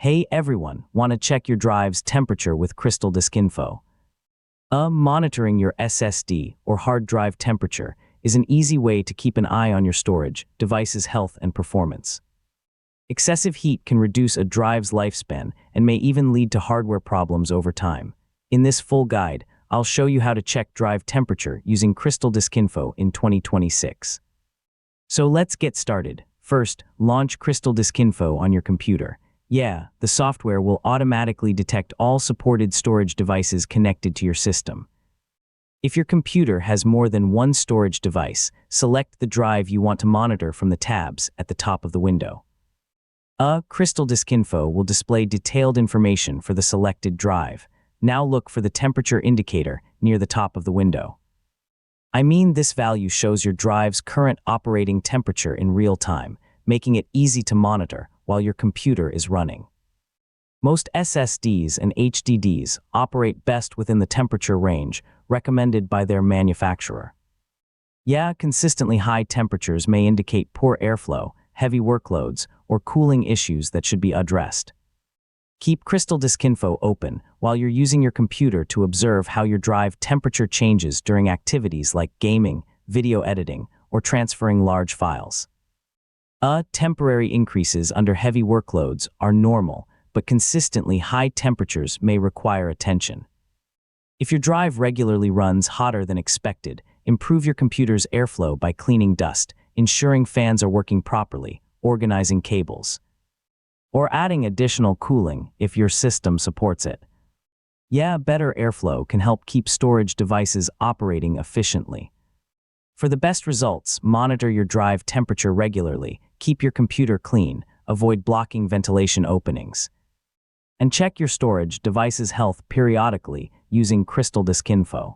Hey everyone, want to check your drive's temperature with CrystalDiskInfo? Monitoring your SSD or hard drive temperature is an easy way to keep an eye on your storage device's health and performance. Excessive heat can reduce a drive's lifespan and may even lead to hardware problems over time. In this full guide, I'll show you how to check drive temperature using CrystalDiskInfo in 2026. So let's get started. First, launch CrystalDiskInfo on your computer. The software will automatically detect all supported storage devices connected to your system. If your computer has more than one storage device, select the drive you want to monitor from the tabs at the top of the window. CrystalDiskInfo will display detailed information for the selected drive. Now look for the temperature indicator near the top of the window. This value shows your drive's current operating temperature in real time, making it easy to monitor while your computer is running. Most SSDs and HDDs operate best within the temperature range recommended by their manufacturer. Consistently high temperatures may indicate poor airflow, heavy workloads, or cooling issues that should be addressed. Keep CrystalDiskInfo open while you're using your computer to observe how your drive temperature changes during activities like gaming, video editing, or transferring large files. Temporary increases under heavy workloads are normal, but consistently high temperatures may require attention. If your drive regularly runs hotter than expected, improve your computer's airflow by cleaning dust, ensuring fans are working properly, organizing cables, or adding additional cooling if your system supports it. Better airflow can help keep storage devices operating efficiently. For the best results, monitor your drive temperature regularly, keep your computer clean, avoid blocking ventilation openings, and check your storage device's health periodically using CrystalDiskInfo.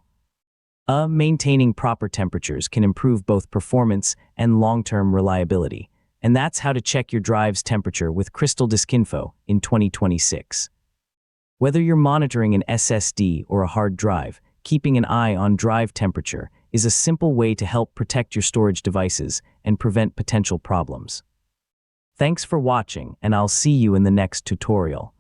Maintaining proper temperatures can improve both performance and long-term reliability, and that's how to check your drive's temperature with CrystalDiskInfo in 2026. Whether you're monitoring an SSD or a hard drive, keeping an eye on drive temperature is a simple way to help protect your storage devices and prevent potential problems. Thanks for watching, and I'll see you in the next tutorial.